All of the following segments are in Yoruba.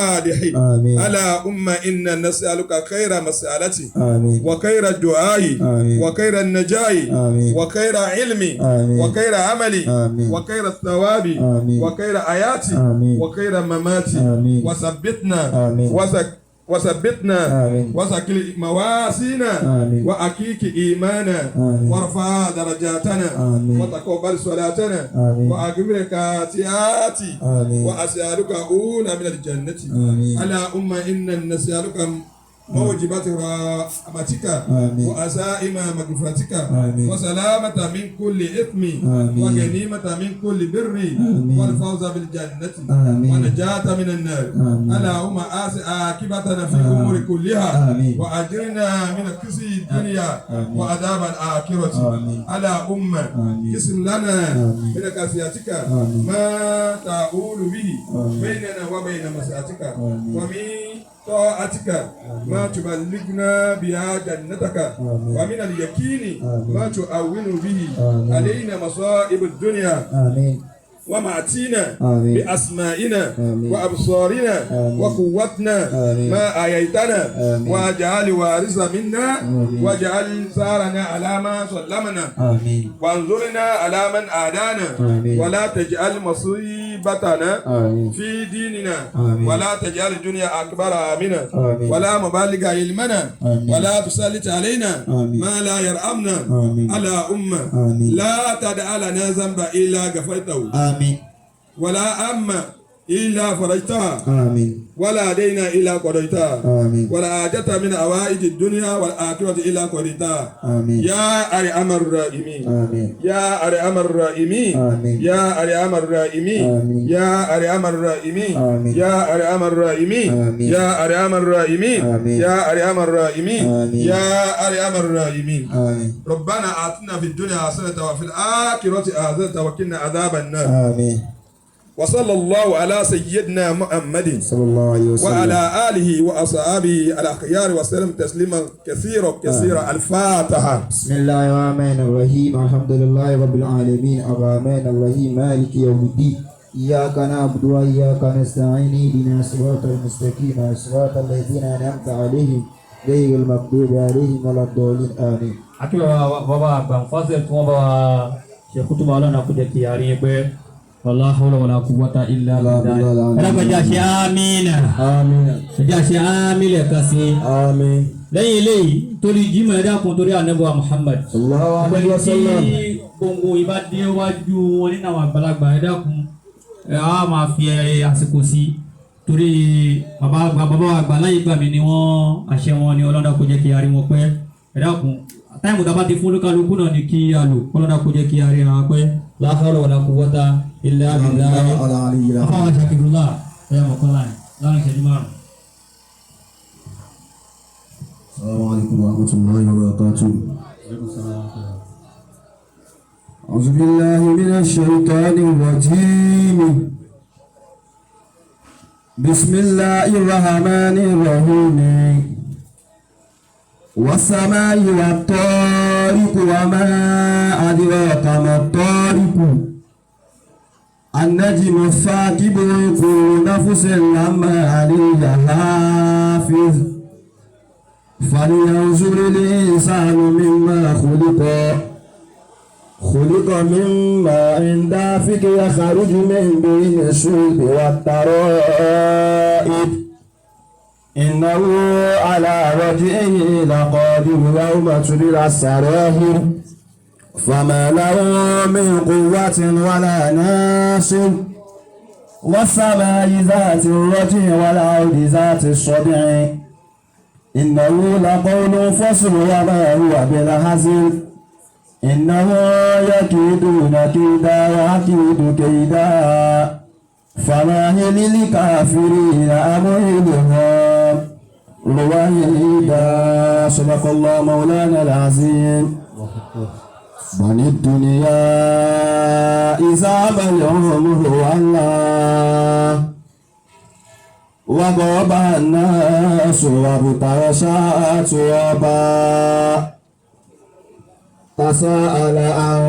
الصالح اللهم إنا نسألك خير مسألتي وخير الدعاء وخير النجاة وخير علمي وخير عملي وخير الثواب وخير آياتي وخير مماتي وثبتنا وسكل مواسينا وأكيك إيمانا وارفع درجاتنا وتقبل صلاتنا وأكبر كاتياتي وأسألك أولى من الجنة اللهم إنا نسألك موجبات رحمتك وعزائم مغفرتك وسلامة من كل إثم وغنيمة من كل بر والفوز بالجنة ونجاة من النار اللهم آس عاقبتنا في الأمور كلها وأجرنا من خزي الدنيا وعذاب الآخرة اللهم قسم لنا من خشيتك ما تعول به بيننا وبين مسيئتك ومن طاعتك ما تبلغنا بها جنتك ومن اليقين ما تؤون به علينا مصائب الدنيا ومعتينا بأسمائنا وأبصارنا وقوتنا ما آيتنا واجعل وارث منا واجعل ثارنا على ما ظلمنا وانظرنا على من عادانا ولا تجعل مصيبتنا في ديننا ولا تجعل الدنيا أكبر آمنا ولا مبالغ علمنا ولا تسلط علينا ما لا يرحمنا على أمة لا تدع لنا ذنبا إلا غفرته ولا أما إلا فرجتها ولا دينا إلا قضيتها ولا حاجة من حوائج الدنيا والآخرة إلا قضيتها يا أرحم الراحمين يا أرحم الراحمين يا أرحم الراحمين يا أرحم الراحمين يا أرحم الراحمين يا أرحم الراحمين يا أرحم الراحمين يا أرحم الراحمين ربنا آتنا في الدنيا حسنة وفي الآخرة حسنة وقنا عذاب النار وصلى الله على سيدنا محمد صلى الله عليه وسلم وعلى آله وأصحابه الأخيار وسلم تسليما كثيرا الفاتحة. بسم الله الرحمن الرحيم الحمد لله رب العالمين الرحمن الرحيم مالك يوم الدين إياك نعبد وإياك نستعين اهدنا الصراط المستقيم صراط الذين أنعمت عليهم غير المغضوب عليهم ولا الضالين آمين. akíwá bàbá àgbà fásitì tí wọ́n bá wa ṣe kútùbà ọlọ́run àkójẹ kí a rí i pé wàlá hawla wàlá quwwata illa billah. ẹlẹ́gbẹ̀já ṣe àmín ẹjá ṣe àmín lẹ́ẹ̀kan sí i. lẹ́yìn eléyìí torí jimá ẹ̀dá kun torí ànábì Muhammad. pẹ̀lú tí gbogbo ìbá dé wájú wọn nínú àwọn àgbàlagbà ẹ̀dá kun a máa fi àsìkò sí torí bàbá àgbà láyé gbà mí ni wọ́n àṣẹ wọn ni ọlọ́dà kó jẹ́ kí a rí wọn pẹ́ ẹ̀dá kun táìmù tá a bá ti fún olúkálukú náà ni kí a lò ọlọ́dà kó jẹ́ kí a rí wọn pẹ́ la hawla wala quwwata illa billah. afáwọn ṣàkìrúlá ẹ̀yà mọ̀kànlá láàrin ìṣẹ́jú márùn-ún. Assalamu alaikum warahmatullahi wabarakatuh. أعوذ بالله من الشيطان الرجيم بسم الله الرحمن الرحيم والسماء والطارق وما أدراك ما الطارق النجم الثاقب كل نفس لما عليها حافظ فلينظر الإنسان مما خلق من ماء دافق يخرج من بين الصلب والترائب إنه على رجعه لقادر يوم تبلى السرائر فما له من قوة ولا ناصر والسماء ذات الرجع والأرض ذات الصدع إنه لقول فصل وما هو بالهزل إنه يكيدون كيدا وأكيد كيدا فمهل للكافرين أمهلهم رويدا. صدق الله مولانا العظيم. بني الدنيا إذا بلغهم هو الله وغاب الناس وابتغشات وباء تساءل عن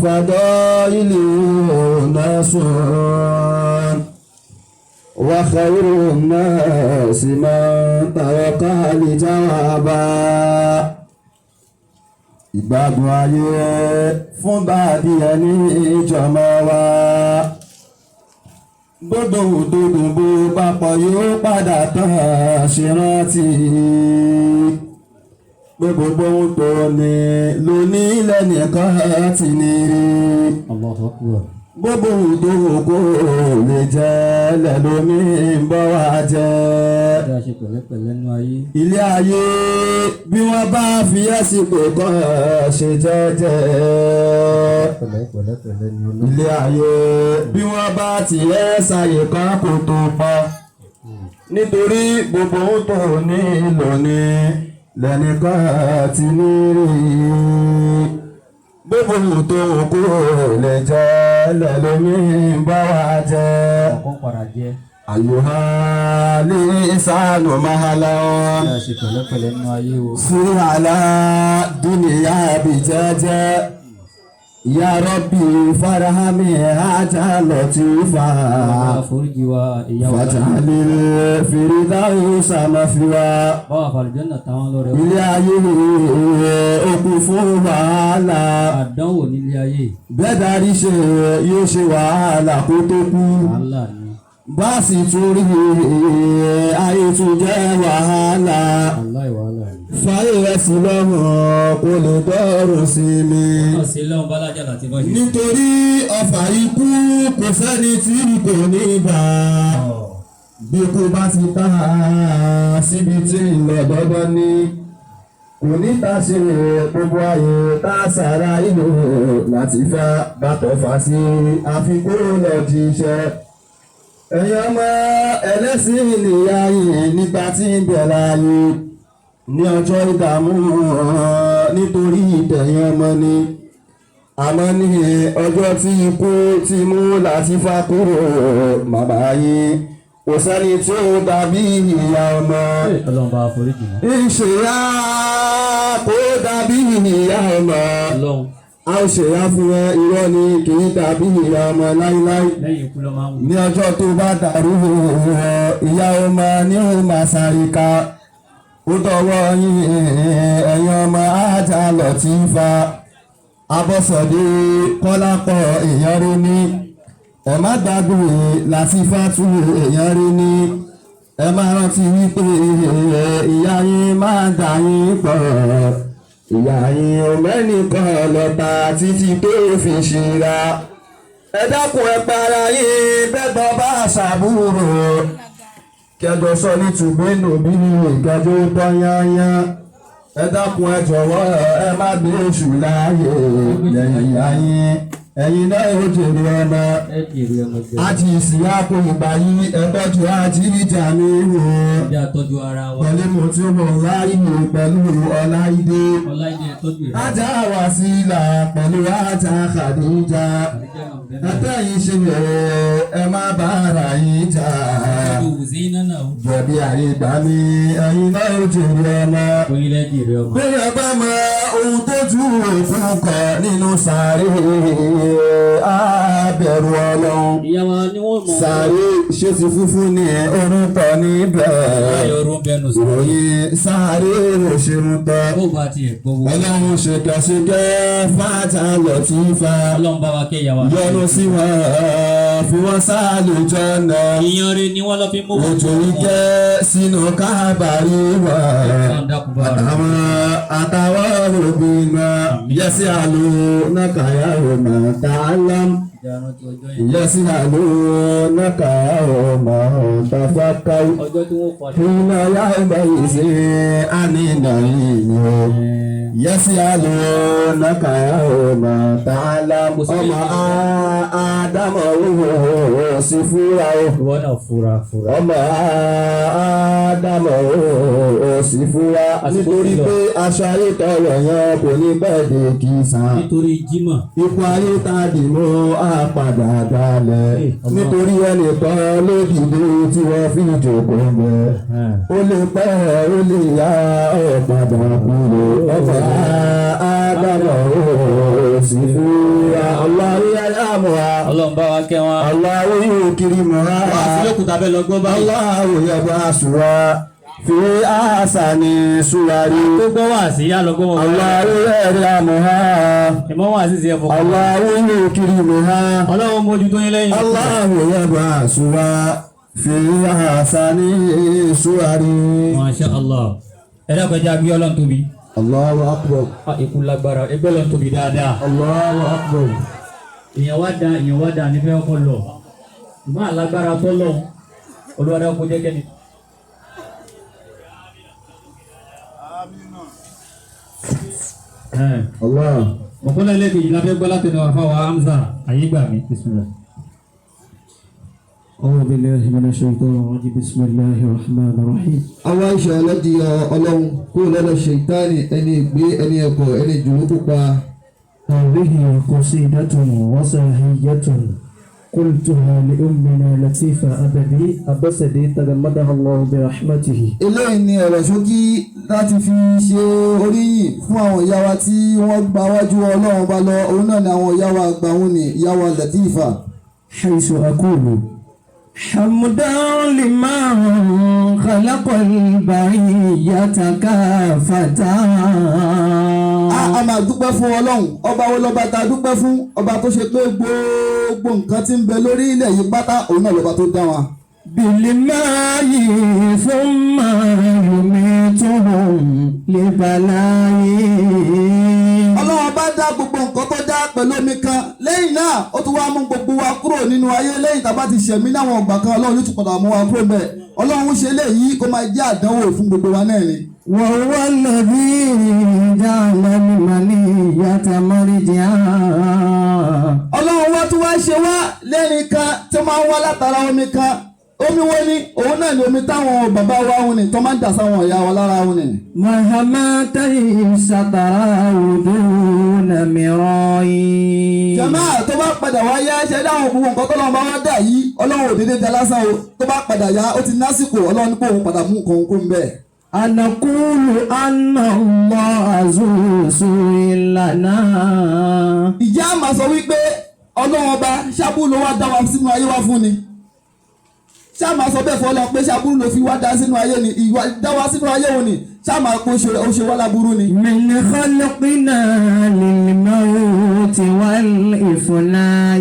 فضائل ناس وخير الناس من توقع الجواب. Ìgbádùn ayé fún bàdí ẹni ìjọmọ wa. Gbogbo òdòdó bó papọ̀ yóò padà tán ṣe rántí. Gbogbo ohun tó ní lóní lẹ́nìkan ti ní rí. Gbogbo ohun tó kò lè jẹ́ lẹ́lómi ń bọ̀ wá jẹ́. Ilé ayé bí wọ́n bá fi ẹ̀sìn pé kọ́ ṣe jẹ́jẹ́. Ilé ayé bí wọ́n bá tiẹ̀ ṣàyè kan kò tó pọ̀. Nítorí gbogbo ohun tó ní lónìí lẹ́nìkan ti ní rí. Gbogbo ohun tó kò lè jẹ́ lẹ́lómi ń bọ̀ wá jẹ́. Àyùhá lè sánú mahala wọn. Sí àlá dúnìyà bí jẹ́jẹ́. Ya Rabbi farahami ajá lọ́tífà. Fàtàlì fìrídáwò sàmàfíwá. Ilé ayé okùn fún wàhálà. Àdánwò nílé ayé. Bẹ́ẹ̀ darí ṣe yóò ṣe wàhálà kó tó kú. Bá sì tún rí ayé tún jẹ́ wàhálà. Fáyé ẹ̀sìn lọ́rùn kò lè dọ́rùn sí mi. Nítorí ọfà ikú kò sẹ́ni tí kò ní bá. Bí kò bá ti ta síbi tí ìlọ dọ́dọ́ ní. Kò ní ta ṣe gbogbo ayé tá sára ìlú láti fẹ́ bàtọ̀ fà sí àfikún lọ jíṣẹ́. Ẹ̀yin ọmọ ẹlẹ́sìn ìlìyà yìí nígbà tí ń bẹ̀rẹ̀ ayé ní ọjọ́ ìdààmú nítorí ìtẹ̀yìn ọmọ ni. Àmọ́ ní ọjọ́ tí ikú ti mú láti fà kúrò bàbá yín kò sẹ́ni tí ó dàbí ìyá ọmọ. Ìṣèyá kò dàbí ìyá ọmọ. A ó ṣe ya fún ẹ irọ́ ni kì í dàbí ìyá ọmọ láíláí. Ní ọjọ́ tó bá dàrú ìyá ọmọ ní ó máa sáré ká. Ó dọwọ́ yín ẹ̀yin ọmọ ajá lọ́tífà. Abọ́sọ̀dé Kọ́lápọ̀ èèyàn rí ní. Ẹ má gbàgbé Làtífà tú èèyàn rí ní. Ẹ máa rántí wípé ìyá yín máa dà yín pọ̀. Ìyá yín ò mẹ́nìkan lọ́ta títí tó fi ṣíra. Ẹ dákun ẹ para yín bẹ́gbọ́n bá ṣàbúrò. Kẹjọ sọ ní tùgbẹ́nù bí ìkẹjọ tọ́ yányá. Ẹ dákun ẹ jọ̀wọ́ ẹ má gbé oṣù láàyè lẹ́yìn ìyá yín. Ẹ̀yin náà ó jèrè ọmọ. Àti ìsìn àpò ìgbà yìí ẹ tọ́jú àti ìjà mi wò. Pẹ̀lú mo tí ó mọ̀ láìwò pẹ̀lú Ọláìdé. Ajá Wàsílà pẹ̀lú ajá Khadija. Ẹ̀tẹ́yìn ṣe bẹ̀rẹ̀ ẹ má bá ara yín jà. Jẹ̀bi àyígbà mi ẹ̀yin náà ó jèrè ọmọ. Bí ẹ bá mọ ohun tó ju òkú kọ nínú sàárè. Abẹ̀rù Ọlọ́run. Sàárè ṣé ti funfun ní orúkọ níbẹ̀. Ìròyìn sàárè ò ṣeun tọ́. Ọlọ́run ṣèkẹ́ṣèkẹ́ fàtà Lọ́tífà. Yọ́nú sí wọn fi wọ́n sáàlù jọ́nà. Òjò wíkẹ́ sínú kábàárì wà. Àtàwọn òbí náà yẹ́sí àlù náà kàyà òmà tààlám. يسألونك يوم تفكر حين يومئذ عن النعيم يسألونك يوم تعلم ọmọ Ádámù sí fúra o ọmọ Ádámù sì fúra nítorí pé aṣọ ayé tọrọ yẹn kò ní bẹ́ẹ̀ dé kì í san. nítorí jímọ̀. ipò ayé tá a dì mọ́ àpàdà dalẹ̀ nítorí ẹnìkan ló dìde tí wọ́n fi jòkó bẹ̀. ó lè pẹ́ ó lè yá ọ̀padà kúrò ọ̀pá àdàbọ̀ ó sì fúra. Allahu ya'lamuha. ọlọ́run bá wa kẹ́ wọn. Allahu yukrimuha. wọ́n á fi lókùtà bẹ́ẹ̀ lọ gbọ́ báyìí. Allahu yab'asuha fi ahsani suwari. tó gbọ́ wá sí yá lọ gbọ́ wọn. Allahu ya'lamuha. ìmọ̀ wá sí sí ẹ̀fọ́. Allahu yukrimuha. ọlọ́run mójútó yín lẹ́yìn. Allahu yab'asuha fi ahsani suwari. Masha Allah. ẹ dákọjá gbé ọlọ́run tóbi. Allahu akbar. ikú lágbára ẹgbẹ́ ọlọ́run tóbi dáadáa. Allahu akbar. èèyàn wá da nífẹ̀ẹ́ ọkọ lọ. ìmọ̀ alágbára tó lọ. olúwadá kó jẹ́ kẹ́ni. Allah. mọ̀kànlá ẹlẹ́kejì lábẹ́ gbọ́ láti ní wàfáwà Hamza ayégbà mi. bismillah. أعوذ بالله من الشيطان الرجيم بسم الله الرحمن الرحيم. àwa ìṣe ọlọ́dì ọlọ́run kó lọ́dọ̀ ṣètánì ẹni ìgbé ẹni ẹ̀kọ́ ẹni jùlọ pupa. هذه قصيدة وصحية قلتها لأمنا لطيفة أبسدي تغمدها الله برحمته. eléyìí ni ọ̀rọ̀ ṣókí láti fi ṣe oríyìn fún àwọn ìyá wa tí wọ́n gba wájú ọlọ́run bá lọ òun náà ni àwọn ìyá wa àgbà wọn ni ìyá wa Latifa. حيث أقول حمدا لمن خلق البرية كافة. a máa dúpẹ́ fún ọlọ́run ọba wo lọ́ba tá a dúpẹ́ fún ọba tó ṣe pé gbogbo nǹkan tí ń bẹ lórí ilẹ̀ yìí pátá òun náà lọ́ba tó dá wa. بالماء ثم يميتهم لبلاء. ọlọ́run bá dá gbogbo nǹkan tó dá pẹ̀lú omi kan lẹ́yìn náà ó tún wá mú gbogbo wa kúrò nínú ayé lẹ́yìn tá a bá ti ṣẹ̀mí láwọn ọgbà kan ọlọ́run ló tún padà mú wa kúrò bẹ́ẹ̀ ọlọ́run ṣe léyìí kó máa jẹ́ àdánwò fún gbogbo wa náà ni. وهو الذي جعل المنية مرجعا. ọlọ́run wá tún wá ṣe wá lẹ́nìkan tó máa ń wá látara omi kan omi wo ni òun náà ni omi táwọn bàbá wa wọn ni tó máa ń dà sáwọn ìyá wa lára wọn ni. مهما تيس تراه دون مراء. jama tó bá padà wá yá ṣe dáhùn gbogbo nǹkan tó lọ́wọ́ bá wá dà yìí ọlọ́run ò dédé da lásán o tó bá padà yá ó ti násìkò ọlọ́run ní kó òun padà mú nǹkan kó ń bẹ̀. أنقول أن الله ذو سوء لنا. ìjà máa sọ wípé ọlọ́run ọba ṣábù ló wá dá wa sínú ayé wa fún ni ṣá máa sọ bẹ́ẹ̀ fọlọ́ pé ṣábù ló fi wá dá sínú ayé ni ìwà dá wa sínú ayé wọn ni ṣá máa kó ó ṣe wá láburú ni. من خلقنا للموت والإفناء.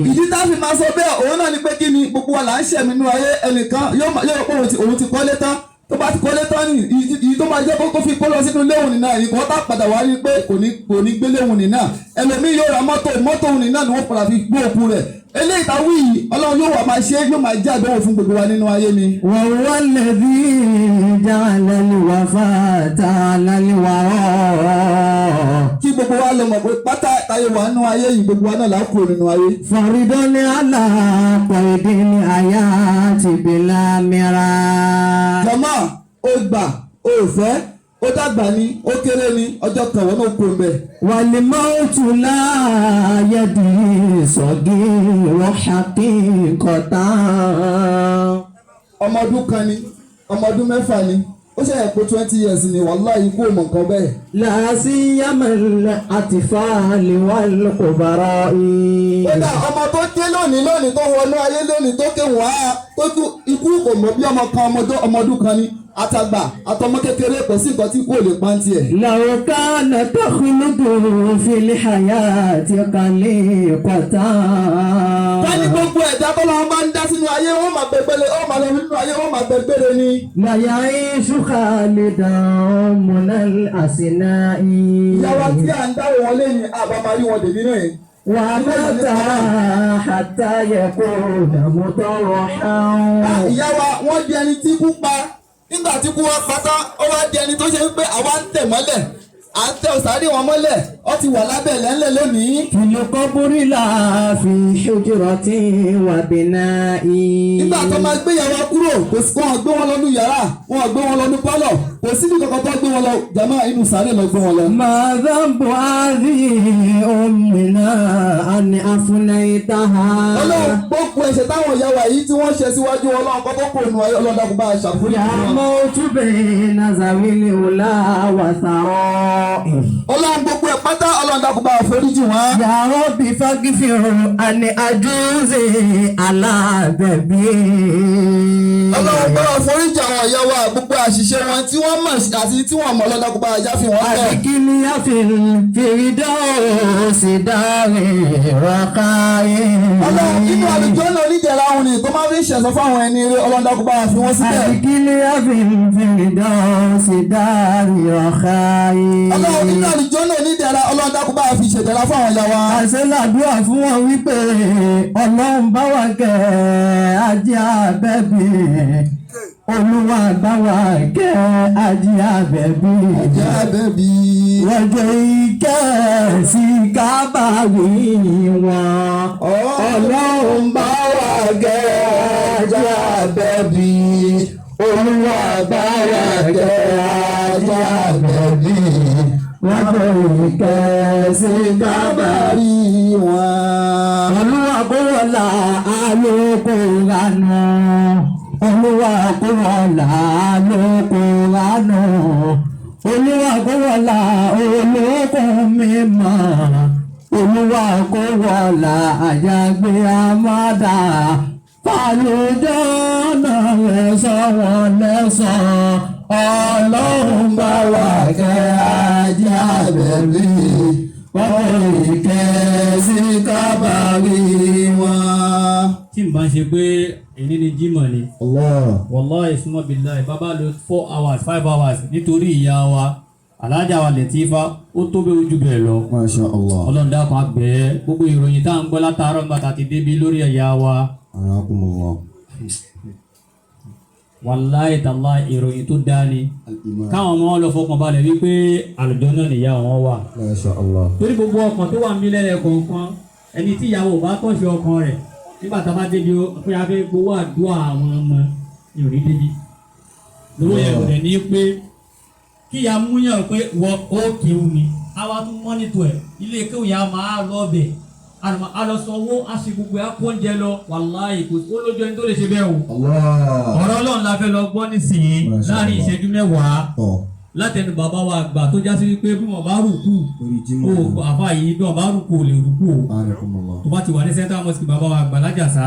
ìdí tá a fi máa sọ bẹ́ẹ̀ òun náà ni pé kí ni gbogbo wa là ń ṣẹ̀mí nínú ayé ẹnìkan yóò rò pé òun ti kọ́lé tán tó bá ti kọ́lé tán ní ìyí tó máa jẹ́ kó fi kó lọ sínú léwu nìna ìkọ́ tá padà wá rí pé kò ní gbé léwu nìna ẹlòmíì yóò ra mọ́tò nìna ni wọ́n padà fi gbé òkú rẹ̀ eléyìí tá wí yìí ọlọ́run yóò wà máa ṣe yóò máa jẹ́ àdánwò fún gbogbo wa nínú ayé ni. وهو الذي جعل الوفاة على الوراء. kí gbogbo wa lọ mọ̀ pé pátá táyé wà nínú ayé yìí gbogbo wa náà là ń kúrò nínú ayé. فرد على قيد الحياة بلا مراء. jọmọ ó gbà ó fẹ́ ó dàgbà ni ó kéré ni ọjọ́ kan wọn náà kó ń bẹ̀. والموت لا يدري صغير حقيقة. ọmọ ọdún kan ni ọmọ ọdún mẹ́fà ni ó ṣe ẹ̀pọ̀ 20 years ni wàláhì ikú òmò nǹkan bẹ́ẹ̀. لا سيما الأطفال والكبراء. kódà ọmọ tó dé lónìí tó wọnú ayé lónìí tó ké wá tó kú ikú kò mọ̀ bí ọmọ kan ọmọ ọdún kan ni àtàgbà àtọmọ kékeré kò sí nǹkan tí kò lè pa ń tiẹ̀. لو كان تخلد في الحياة خليقة. káni gbogbo ẹ̀dá tó lọ́wọ́ máa ń dá sínú ayé wọ́n máa gbẹgbẹ́lẹ̀ wọ́n máa lọ nínú ayé wọ́n máa gbẹgbẹ́lẹ̀ ni. لا يعيش خالدا من الأسناء. ìyáwá tí à ń dáwọ̀ wọn lẹ́yìn àbámarí wọn dèmí náà yẹn. ومات حتى يكون مطرحا. ìyáwá wọ́n di ẹni tí kú pa nígbà tí kú wá pátá ó wá di ẹni tó ṣe ń pé àwa ń tẹ̀ mọ́lẹ̀ àtẹ òsàrí wọn mọ́lẹ̀ ó ti wà lábẹ́ lẹ́ńlẹ̀ lónìí. Fìlùkọ́bùrì là fi hujrati wa bina'i. nígbà tó máa gbé yàrá kúrò kò sí wọn gbé wọn lọ ní yàrá wọn gbé wọn lọ ní pálọ̀ kò sí ní kankan tó gbé wọn lọ jàmá inú sàárè lọ gbé wọn lọ. Ma dhanbu hadhihi ummina an afnaytaha. ọlọ́run gbogbo ẹ̀ṣẹ̀ táwọn ìyá wa yìí tí wọ́n ṣe síwájú ọlọ́run kọ́ tó kò nù ọlọ́dàkùn bá a ṣàforíjì Ya fún wọn. mawtu bayna zawili ula wa sara'i. ọlọ́run gbogbo ẹ̀ pátá ọlọ́dàkùn bá a foríjì wọn. Ya Rabbi faghfir an ajuzi ala babi. ọlọ́run bá a foríjì àwọn ìyá wa gbogbo àṣìṣe wọn tí wọ́n mọ̀ àti tí wọ́n mọ̀ ọlọ́dàkùn bá a jáfe wọn lẹ̀. Àdìkíní àfìdíòsì dáre rọ́káyé. ọlọ́run nínú àlùjọ náà onídẹ̀ẹ́ra òun ni tó máa fi ń ṣẹ̀sọ́ fáwọn ẹni eré ọlọ́dàkùn bá a fi wọ́n síbẹ̀. Àdìkíní àfìdíòsì dáre rọ́káyé. ọlọ́run nínú àlùjọ náà onídẹ̀ẹ́ra ọlọ́dàkùn bá a fi ṣèdẹ̀ra fáwọn ìyá wa. Àṣẹ làdúrà fún wọn wípé ọlọ́run bá wà kẹ́ ajé abẹ́bí. Olúwa bá wà kẹ́ ajé abẹ́bí. ajá bẹ́bí. Rọ̀jò ìkẹ́ sí kábàáwí wọn. Ọlọ́run bá wà kẹ́ ajé abẹ́bí. Olúwa bá wà kẹ́ ajé abẹ́bí. Rọ̀jò ìkẹ́ sí kábàáwí wọn. Olúwa kó wọlá àlòkù lánà. Olúwa kó wọlá àlòkù lánà. Olúwa kó wọlá olókun mímọ́. Olúwa kó wọlá àjàgbé àmàdà. Fàlùjọ́ náà lẹ́sọ̀ wọn lẹ́sọ̀. Ọlọ́run bá wà kẹ́ ajá bẹ̀bí. Wọ́n rí kẹ́ sí kábàárí wọn. tí n bá ń ṣe pé èyí ni Jímọ̀ ni wallahi summa billahi bàbá lo 4 hours 5 hours nítorí ìyá wa alájà wa Lẹ́tífà ó tó bẹ́ẹ̀ ojú bẹ́ẹ̀ lọ. Masha Allah. Ọlọ́run dákun àgbẹ̀ gbogbo ìròyìn tá à ń gbọ́ látàárọ̀ nígbà tá a ti débi lórí ẹ̀yà wa. Arakumullah. Wallahi tallahi ìròyìn tó dáa ni káwọn ọmọ lọ fọkàn balẹ̀ wípé àlùjànnà nìyá wọn wà. Masha Allah. torí gbogbo ọkàn tó wà ń bí lẹ́lẹ̀ kọ̀ọ̀kan ẹni tí ìyàwó bá tọ̀ṣe ọkàn rẹ̀ nígbà tá a bá débi pé a fẹ́ gbowó àdúrà àwọn ọmọ ìròrí débi. lówó yẹn kò dẹ̀ ní pé kí ìyá múyàn pé wọ́n ó kéwù ni àwa tún mọ́nítọ̀ ẹ̀ ilé kéwù yẹn a máa lọ bẹ̀ a lọ sanwó a sì gbogbo ẹ̀ kó oúnjẹ lọ wàláhì kò ó lójú ẹni tó lè ṣe bẹ́ẹ̀ o. ọ̀rọ̀ Ọlọ́run la fẹ́ lọ gbọ́ nísìnyí láàrin ìṣẹ́jú mẹ́wàá látẹnu bàbá wa àgbà tó já sí wípé bí wọn bá rùkú o àfa yìí bí wọn bá rùkú ò lè rùkú o tó bá ti wà ní central mosque bàbá wa àgbà lájàsá.